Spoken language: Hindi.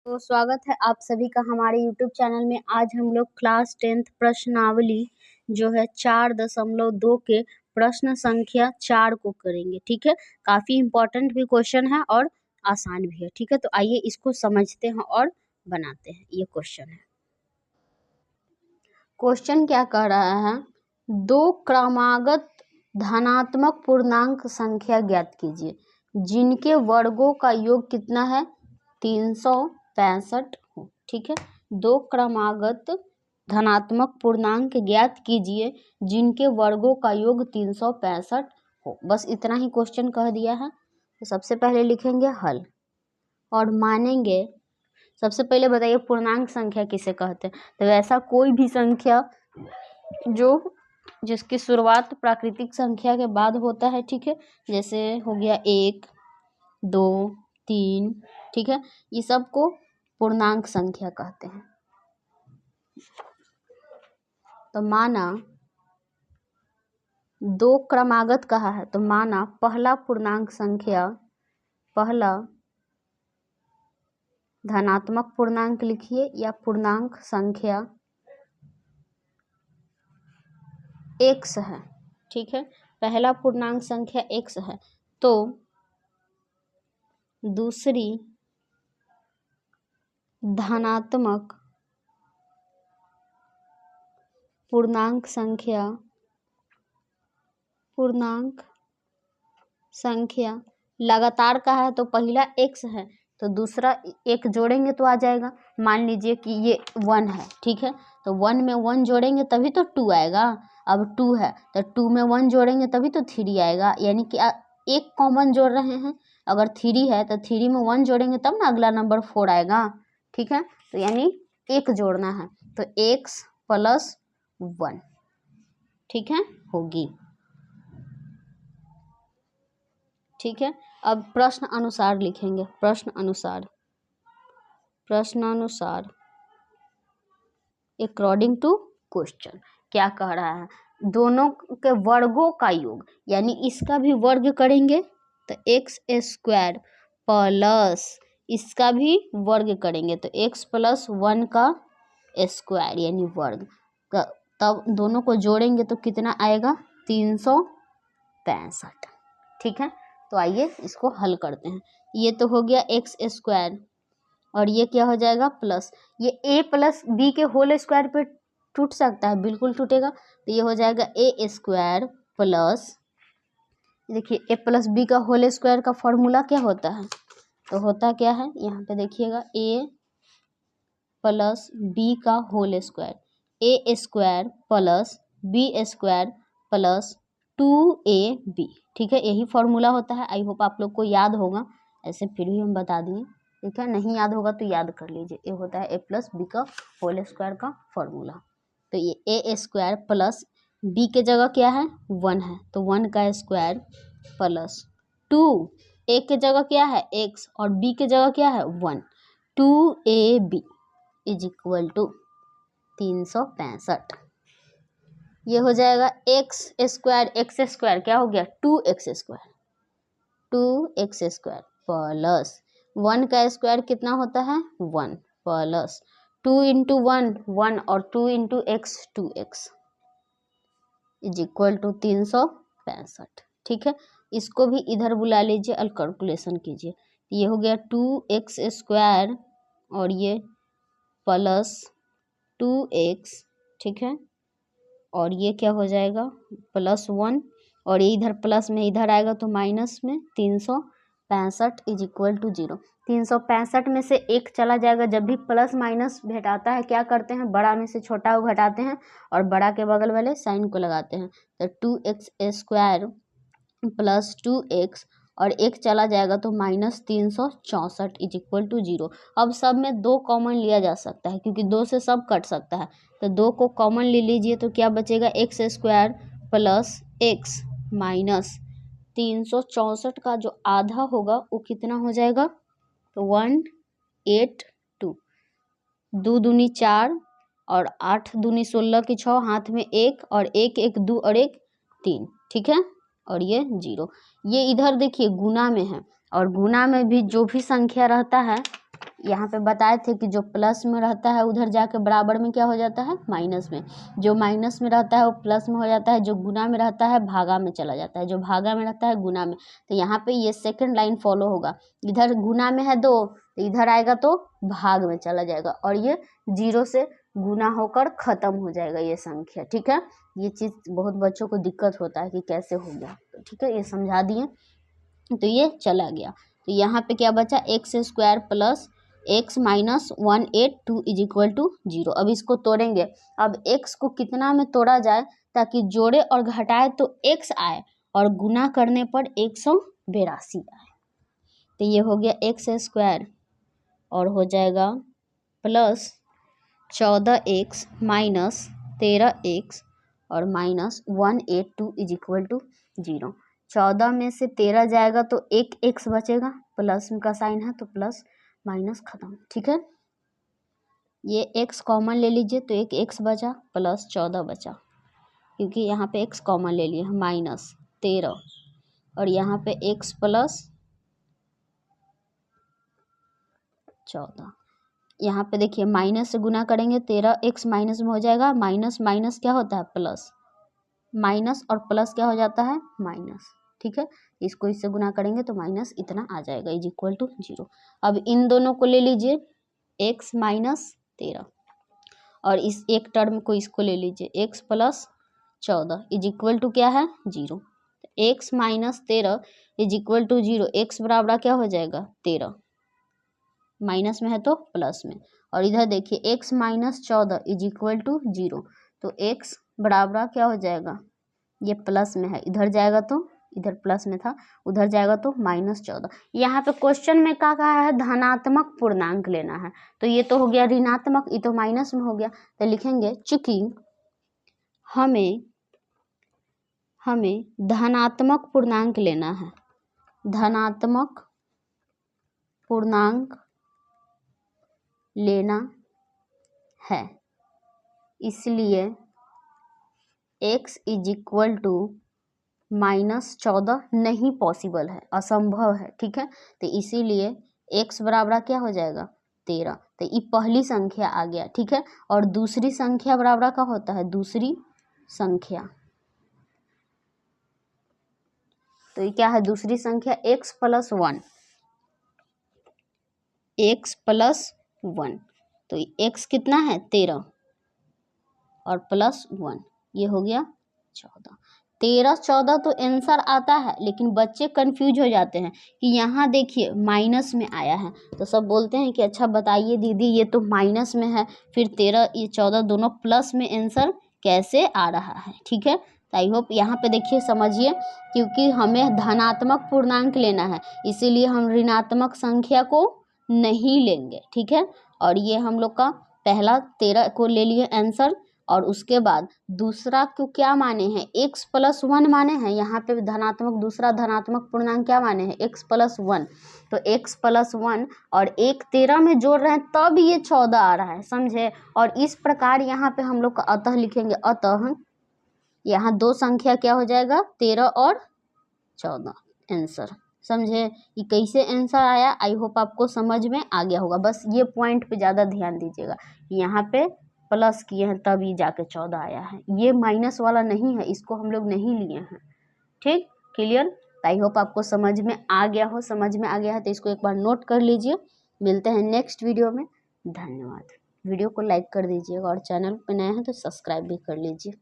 तो स्वागत है आप सभी का हमारे YouTube चैनल में। आज हम लोग क्लास 10th प्रश्नावली जो है 4.2 के प्रश्न संख्या 4 को करेंगे। ठीक है, काफी इम्पोर्टेंट भी क्वेश्चन है और आसान भी है। ठीक है, तो आइए इसको समझते हैं और बनाते हैं। ये क्वेश्चन क्या कह रहा है, दो क्रमागत धनात्मक पूर्णांक संख्या ज्ञात कीजिए जिनके वर्गों का योग कितना है, 365 हो। ठीक है, दो क्रमागत धनात्मक पूर्णांक ज्ञात कीजिए जिनके वर्गों का योग 365 हो। बस इतना ही क्वेश्चन कह दिया है। तो सबसे पहले लिखेंगे हल और मानेंगे। सबसे पहले बताइए पूर्णांक संख्या किसे कहते हैं। तो ऐसा कोई भी संख्या जिसकी शुरुआत प्राकृतिक संख्या के बाद होता है। ठीक है, जैसे हो गया 1, 2, 3। ठीक है, ये सब को पूर्णांक संख्या कहते हैं। तो माना दो क्रमागत कहा है, तो माना पहला पूर्णांक संख्या, पहला धनात्मक पूर्णांक लिखिए या पूर्णांक संख्या x है। ठीक है, पहला पूर्णांक संख्या x है। तो दूसरी धनात्मक पूर्णांक संख्या लगातार का है, तो पहला x है तो दूसरा एक जोड़ेंगे तो आ जाएगा। मान लीजिए कि ये 1 है। ठीक है, तो 1 में 1 जोड़ेंगे तभी तो 2 आएगा। अब 2 है तो 2 में 1 जोड़ेंगे तभी तो 3 आएगा, यानी कि एक कॉमन जोड़ रहे हैं। अगर 3 है तो 3 में 1 जोड़ेंगे तब ना अगला नंबर 4 आएगा। ठीक है, तो यानी एक जोड़ना है, तो x + 1। ठीक है, होगी। ठीक है, अब प्रश्न अनुसार लिखेंगे। प्रश्न अनुसार अकॉर्डिंग टू क्वेश्चन क्या कह रहा है, दोनों के वर्गों का योग, यानी इसका भी वर्ग करेंगे तो x² प्लस इसका भी वर्ग करेंगे तो x + 1 का स्क्वायर यानी वर्ग। तब दोनों को जोड़ेंगे तो कितना आएगा, 365। ठीक है, तो आइए इसको हल करते हैं। ये तो हो गया x² और ये क्या हो जाएगा प्लस, ये a + b के होल स्क्वायर पे टूट सकता है, बिल्कुल टूटेगा। तो ये हो जाएगा a² प्लस, देखिए a + b का होल स्क्वायर का फॉर्मूला क्या होता है, तो होता क्या है यहाँ पे देखिएगा, a + b का whole square, a² plus b² plus 2ab। ठीक है, यही फॉर्मूला होता है। आई होप आप लोग को याद होगा, ऐसे फिर भी हम बता दिए। ठीक है, नहीं याद होगा तो याद कर लीजिए। ये होता है a + b का होल स्क्वायर का फॉर्मूला। तो ये a² प्लस b के जगह क्या है, 1 है तो 1 का स्क्वायर प्लस 2, a के जगह क्या है x और b के जगह क्या है 1, 2ab = 365। ये हो जाएगा x² क्या हो गया 2x² प्लस 1 का स्क्वायर कितना होता है 1 प्लस 2 × 1 1 और 2 × x 2x = 365। ठीक है, इसको भी इधर बुला लीजिए और कैलकुलेशन कीजिए। ये हो गया 2x² और ये प्लस 2x। ठीक है, और ये क्या हो जाएगा +1 और ये इधर प्लस में इधर आएगा तो माइनस में 365 = 0। 365 में से एक चला जाएगा। जब भी प्लस माइनस भेटाता है क्या करते हैं, बड़ा में से छोटा को घटाते हैं और बड़ा के बगल वाले साइन को लगाते हैं। तो 2x² प्लस 2x और एक चला जाएगा तो -364 = 0। अब सब में 2 कॉमन लिया जा सकता है क्योंकि 2 से सब कट सकता है, तो 2 को कॉमन ले लीजिए तो क्या बचेगा, x² प्लस x माइनस 364 का जो आधा होगा वो कितना हो जाएगा, तो 182। 2 दूनी 4 और 8 दूनी 16 की 6, हाथ में 1 और 1 1 2 और 1 3। ठीक है, और ये 0। ये इधर देखिए गुना में है और गुना में भी जो भी संख्या रहता है यहाँ पे बताए थे कि जो प्लस में रहता है उधर जाके बराबर में क्या हो जाता है, माइनस में। जो माइनस में रहता है वो प्लस में हो जाता है, जो गुना में रहता है भागा में चला जाता है, जो भागा में रहता है गुना में। तो यहाँ पे ये सेकंड लाइन फॉलो होगा। इधर गुना में है 2 तो इधर आएगा तो भाग में चला जाएगा और ये 0 से गुना होकर खत्म हो जाएगा ये संख्या। ठीक है, ये चीज़ बहुत बच्चों को दिक्कत होता है कि कैसे हो गया। तो ठीक है, ये समझा दिए। तो ये चला गया। तो यहाँ पे क्या बचा, x square plus x minus 182 is equal to 0। अब इसको तोड़ेंगे। अब x को कितना में तोड़ा जाए ताकि जोड़े और घटाए तो x आए और गुना करने पर 182 आए। तो ये हो गया एक्स स्क्वायर और हो जाएगा प्लस 14x माइनस 13x और माइनस 182 इज इक्वल टू 0। 14 में से 13 जाएगा तो एक x बचेगा, प्लस का साइन है तो प्लस माइनस खत्म। ठीक है, ये x कॉमन ले लीजिए तो एक x बचा प्लस 14 बचा, क्योंकि यहाँ पे x कॉमन ले लिए माइनस 13 और यहाँ पे x प्लस 14। यहाँ पे देखिए माइनस से गुना करेंगे 13x माइनस में हो जाएगा, माइनस माइनस क्या होता है प्लस, माइनस और प्लस क्या हो जाता है माइनस। ठीक है, इसको इससे गुना करेंगे तो माइनस इतना आ जाएगा इज इक्वल टू 0। अब इन दोनों को ले लीजिए x माइनस 13 और इस एक टर्म को इसको ले लीजिए x plus 14 is equal to क्या है 0। x minus 13 is equal to 0। x बराबर क्या हो जाएगा 13, माइनस में है तो प्लस में। और इधर देखिए x minus 14 is equal to 0। तो x बराबर क्या हो जाएगा, ये प्लस में है, इधर जाएगा तो इधर प्लस में था उधर जाएगा तो माइनस 14। यहाँ पे क्वेश्चन में क्या कहा है, धनात्मक पूर्णांक लेना है। तो ये तो हो गया ऋणात्मक, ये तो माइनस में हो गया। तो लिखेंगे चूंकि हमें धनात्मक पूर्णांक लेना है, धनात्मक पूर्णांक लेना है, इसलिए x is equal to minus 14 नहीं पॉसिबल है, असंभव है। ठीक है, तो इसीलिए x बराबर क्या हो जाएगा 13। तो ये पहली संख्या आ गया। ठीक है, और दूसरी संख्या बराबर का होता है दूसरी संख्या। तो ये क्या है दूसरी संख्या x प्लस 1, x प्लस 1। तो x कितना है 13 और प्लस 1, ये हो गया 14। 13 14 तो आंसर आता है, लेकिन बच्चे कंफ्यूज हो जाते हैं कि यहाँ देखिए माइनस में आया है, तो सब बोलते हैं कि अच्छा बताइए दीदी ये तो माइनस में है, फिर 13 ये 14 दोनों प्लस में आंसर कैसे आ रहा है। ठीक है, तो आई होप यहाँ पे देखिए समझिए, क्योंकि हमें धनात्मक पूर्णांक लेना है इसीलिए हम ऋणात्मक संख्या को नहीं लेंगे। ठीक है, और ये हम लोग का पहला 13 को ले लिए आंसर, और उसके बाद दूसरा को क्या माने हैं x प्लस 1 माने हैं। यहाँ पे धनात्मक दूसरा धनात्मक पूर्णांक क्या माने हैं x प्लस 1। तो x प्लस 1 और एक 13 में जोड़ रहे हैं तब ये 14 आ रहा है, समझे। और इस प्रकार यहाँ पे हम लोग का अतः लिखेंगे, अतः यहाँ दो संख्या क्या हो जाएगा 13 और 14 आंसर। समझे ये कैसे आंसर आया, आई होप आपको समझ में आ गया होगा। बस ये पॉइंट पे ज़्यादा ध्यान दीजिएगा, यहाँ पे प्लस किए हैं तभी जाके 14 आया है, ये माइनस वाला नहीं है, इसको हम लोग नहीं लिए हैं। ठीक, क्लियर। आई होप आपको समझ में आ गया हो, समझ में आ गया है तो इसको एक बार नोट कर लीजिए। मिलते हैं नेक्स्ट वीडियो में, धन्यवाद। वीडियो को लाइक कर दीजिएगा और चैनल पे नए हैं तो सब्सक्राइब भी कर लीजिए।